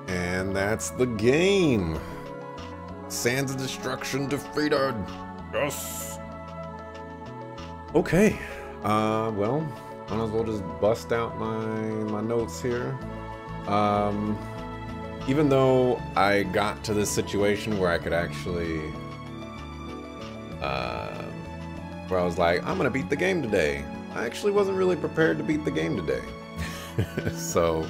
And that's the game. Sands of Destruction defeated. Yes. Okay. Well, might as well just bust out my notes here. Even though I got to this situation where I could actually, where I was like, I'm gonna beat the game today. I actually wasn't really prepared to beat the game today. So,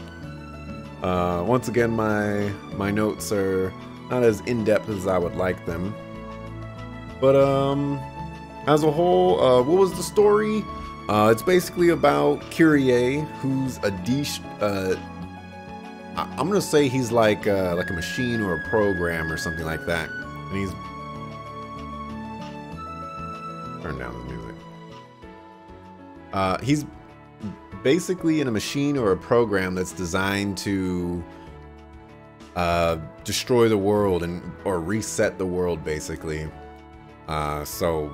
once again, my notes are not as in-depth as I would like them. But, as a whole, what was the story? It's basically about Kyrie, who's a I'm gonna say he's like a machine or a program or something like that. And he's... Turn down the music. He's basically in a machine or a program that's designed to destroy the world or reset the world, basically. So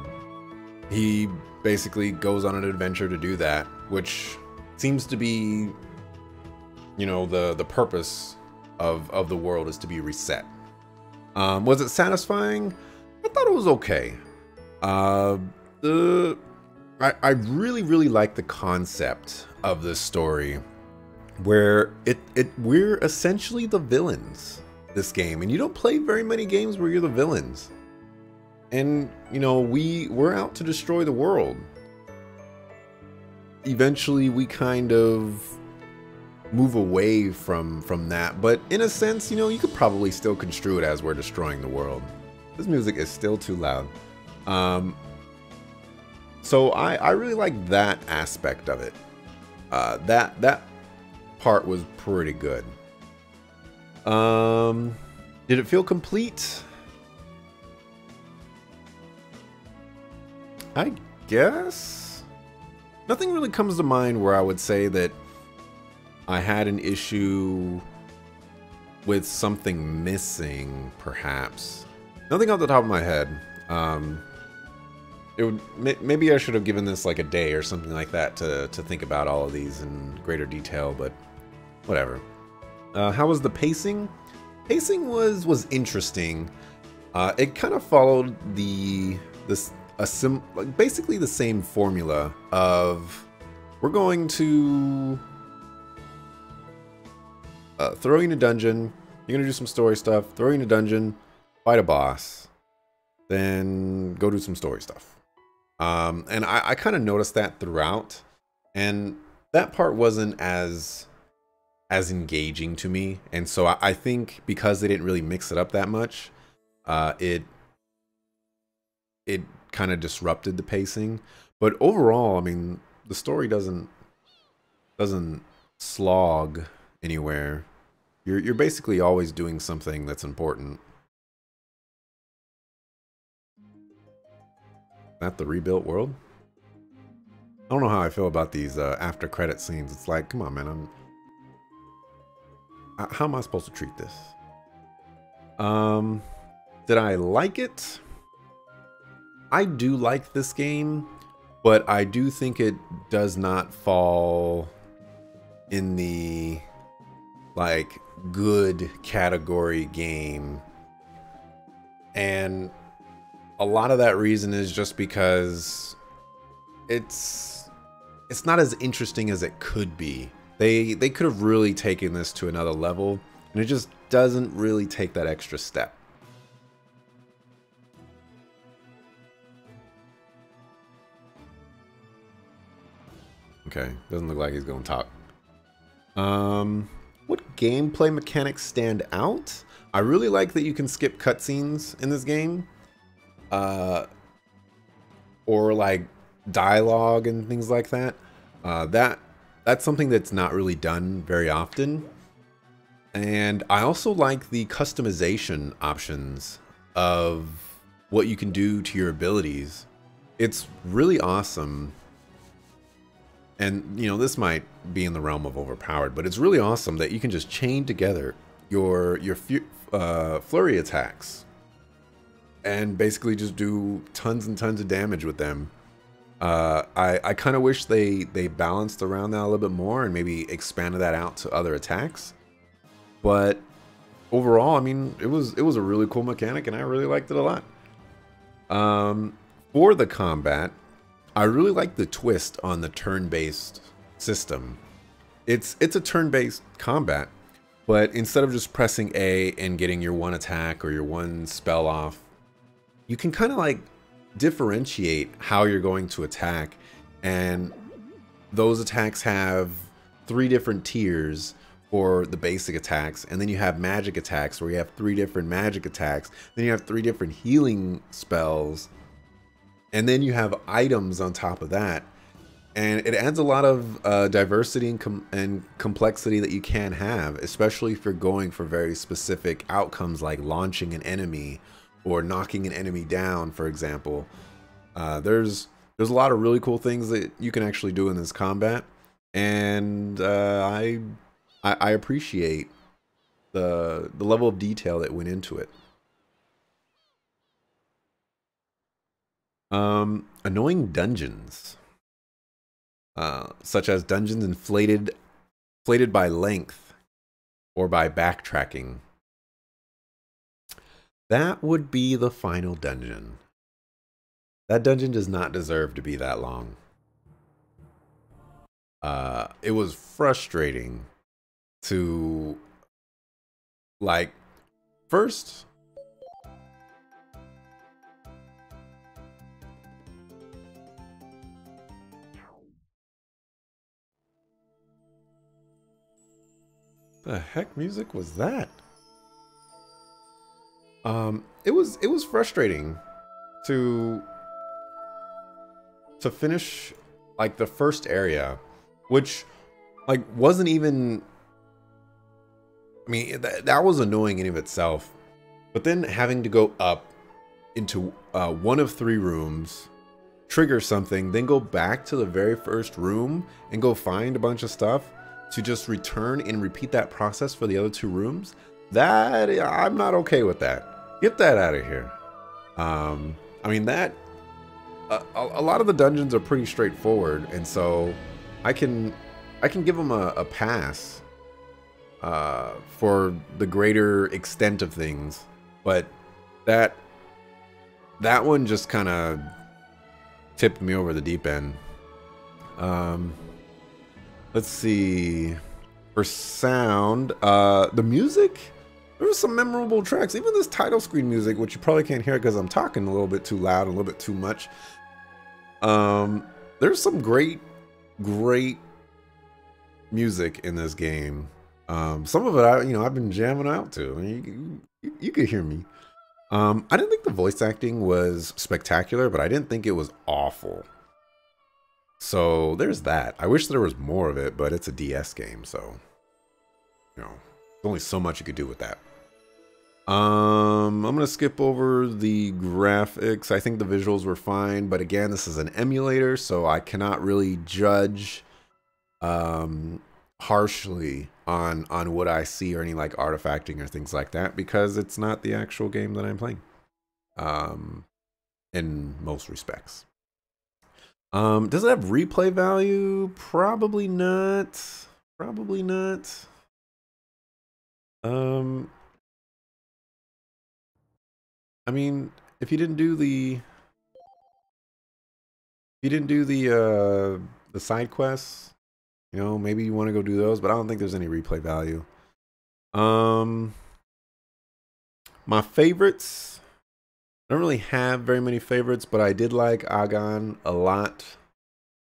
he basically goes on an adventure to do that, which seems to be, you know, the purpose of the world is to be reset. Was it satisfying? I thought it was okay. I really like the concept of this story, where we're essentially the villains this game, and you don't play very many games where you're the villains. And you know, we're out to destroy the world. Eventually we kind of move away from that, but in a sense, you know, you could probably still construe it as we're destroying the world. This music is still too loud. So I really like that aspect of it. That part was pretty good. Did it feel complete? I guess. Nothing really comes to mind where I would say that I had an issue with something missing, perhaps. Nothing off the top of my head. Maybe I should have given this like a day or something like that to think about all of these in greater detail, but whatever. How was the pacing? Pacing was interesting. It kind of followed basically the same formula of we're going to throw you in a dungeon, you're gonna do some story stuff, throw you in a dungeon, fight a boss, then go do some story stuff. And I kind of noticed that throughout, and that part wasn't as engaging to me, and so I think because they didn't really mix it up that much, it kind of disrupted the pacing. But overall, I mean, the story doesn't slog anywhere. You're basically always doing something that's important. That the rebuilt world? I don't know how I feel about these after credit scenes. It's like, come on, man. How am I supposed to treat this? Did I like it? I do like this game, but I do think it does not fall in the like good category game. And a lot of that reason is just because it's not as interesting as it could be. They could have really taken this to another level, and it just doesn't really take that extra step. Okay, doesn't look like he's gonna talk. What gameplay mechanics stand out? I really like that you can skip cutscenes in this game. Or like dialogue and things like that. That's something that's not really done very often. And I also like the customization options of what you can do to your abilities. It's really awesome. And you know, this might be in the realm of overpowered, but it's really awesome that you can just chain together your flurry attacks and basically just do tons and tons of damage with them. I kind of wish they balanced around that a little bit more and maybe expanded that out to other attacks. But overall, I mean, it was a really cool mechanic, and I really liked it a lot. For the combat, I really like the twist on the turn-based system. It's a turn-based combat, but instead of just pressing A and getting your one attack or your one spell off, you can kind of like differentiate how you're going to attack, and those attacks have 3 different tiers for the basic attacks, and then you have magic attacks where you have 3 different magic attacks, then you have 3 different healing spells, and then you have items on top of that. And it adds a lot of diversity and complexity that you can have, especially if you're going for very specific outcomes like launching an enemy or knocking an enemy down, for example. There's a lot of really cool things that you can actually do in this combat, and I appreciate the level of detail that went into it. Annoying dungeons. Such as dungeons inflated by length or by backtracking. That would be the final dungeon. That dungeon does not deserve to be that long. It was frustrating to, like, first... The heck music was that? It was frustrating to finish like the first area, which like wasn't even, I mean, that was annoying in of itself. But then having to go up into one of 3 rooms, trigger something, then go back to the very first room and go find a bunch of stuff to just return and repeat that process for the other 2 rooms, that I'm not okay with that. Get that out of here. I mean, that a lot of the dungeons are pretty straightforward, and so I can give them a pass for the greater extent of things, but that one just kind of tipped me over the deep end. Let's see. For sound, the music, there was some memorable tracks. Even this title screen music, which you probably can't hear because I'm talking a little bit too loud, a little bit too much. There's some great music in this game. Some of it, I've been jamming out to. I mean, you could hear me. I didn't think the voice acting was spectacular, but I didn't think it was awful. So there's that. I wish there was more of it, but it's a DS game, so there's only so much you could do with that. I'm gonna skip over the graphics. I think the visuals were fine, but again, this is an emulator, so I cannot really judge harshly on what I see or any like artifacting or things like that, because it's not the actual game that I'm playing in most respects. Does it have replay value? Probably not. Probably not. I mean, if you didn't do the side quests, maybe you want to go do those, but I don't think there's any replay value. My favorites, I don't really have very many favorites, but I did like Agon a lot.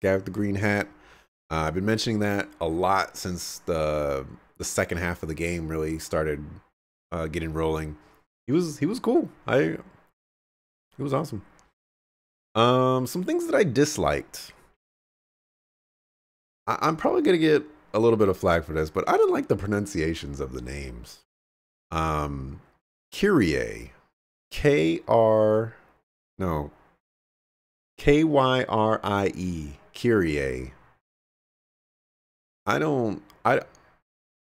Guy with the green hat. I've been mentioning that a lot since the second half of the game really started getting rolling. He was cool. He was awesome. Some things that I disliked. I'm probably gonna get a little bit of flack for this, but I didn't like the pronunciations of the names. Kyrie. Kyrie. Kyrie.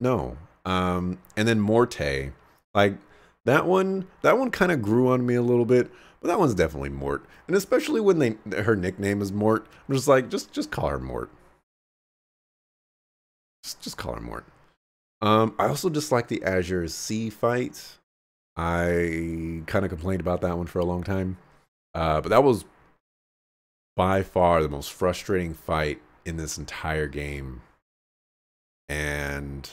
No. And then Morte. Like that one kind of grew on me a little bit, but that one's definitely Mort. And especially when her nickname is Mort, I'm just like, just call her Mort. Just call her Mort. I also just like the Azure Sea fight. I kind of complained about that one for a long time. But that was by far the most frustrating fight in this entire game. And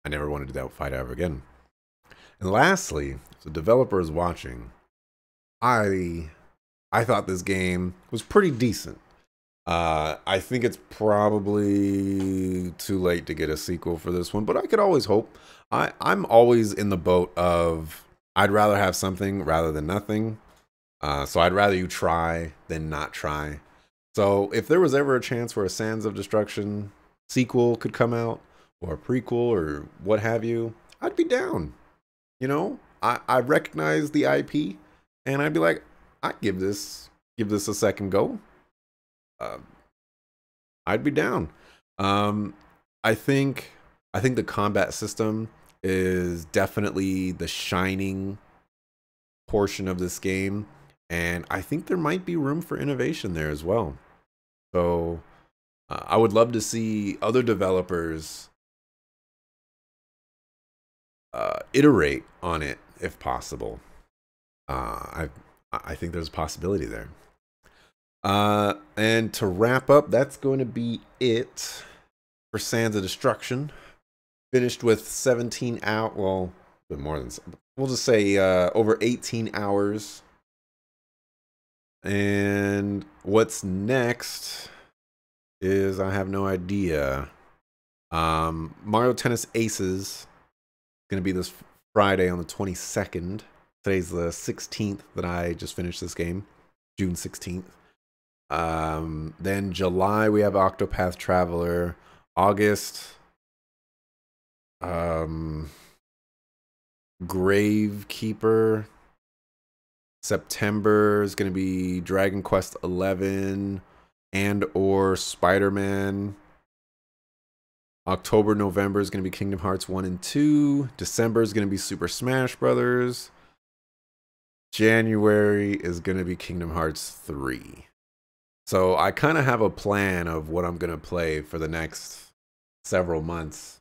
I never want to do that fight ever again. And lastly, if the developer is watching, I thought this game was pretty decent. I think it's probably too late to get a sequel for this one, but I could always hope. I'm always in the boat of I'd rather have something rather than nothing. So I'd rather you try than not try. So if there was ever a chance where a Sands of Destruction sequel could come out, or a prequel, or what have you, I'd be down. You know, I recognize the IP, and I'd be like, I'd give this a second go. I'd be down. I think the combat system is definitely the shining portion of this game, and I think there might be room for innovation there as well. So I would love to see other developers iterate on it if possible. I think there's a possibility there. And to wrap up, that's going to be it for Sands of Destruction. Finished with 17 out, well, a bit more than, we'll just say over 18 hours. And what's next is I have no idea. Mario Tennis Aces is going to be this Friday on the 22nd. Today's the 16th that I just finished this game, June 16th. Then July we have Octopath Traveler. August, Gravekeeper. September is going to be Dragon Quest 11 and or Spider-Man. October, November is going to be Kingdom Hearts 1 and 2. December is going to be Super Smash Brothers. January is going to be Kingdom Hearts 3. So I kind of have a plan of what I'm going to play for the next several months.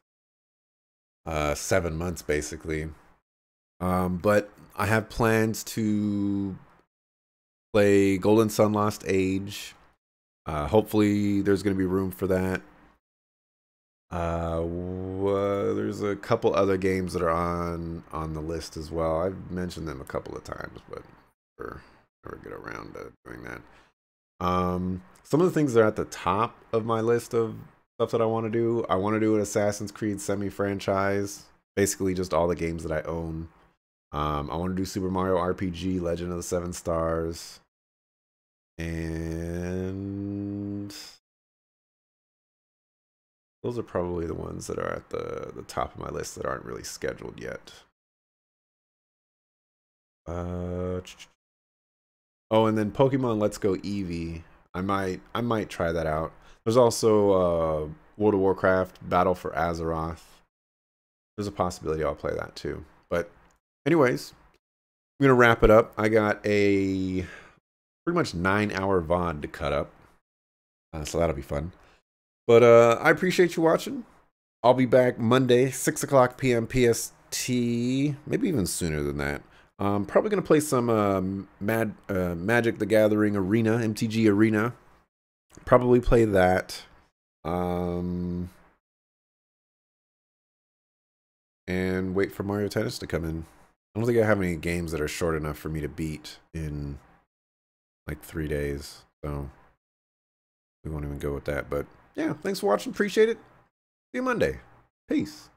7 months, basically. But I have plans to play Golden Sun Lost Age. Hopefully there's going to be room for that. There's a couple other games that are on the list as well. I've mentioned them a couple of times, but never get around to doing that. Some of the things that are at the top of my list of stuff that I want to do. I want to do an Assassin's Creed semi-franchise. Basically just all the games that I own. I want to do Super Mario RPG, Legend of the Seven Stars. And those are probably the ones that are at the top of my list that aren't really scheduled yet. Oh, and then Pokemon Let's Go Eevee. I might try that out. There's also World of Warcraft Battle for Azeroth. There's a possibility I'll play that too. But anyways, I'm gonna wrap it up. I got a pretty much 9-hour VOD to cut up, so that'll be fun. But I appreciate you watching. I'll be back Monday, 6 o'clock p.m. PST, maybe even sooner than that. Probably gonna play some Magic the Gathering Arena, MTG Arena. Probably play that. And wait for Mario Tennis to come in. I don't think I have any games that are short enough for me to beat in like 3 days, so we won't even go with that. But yeah, thanks for watching. Appreciate it. See you Monday. Peace.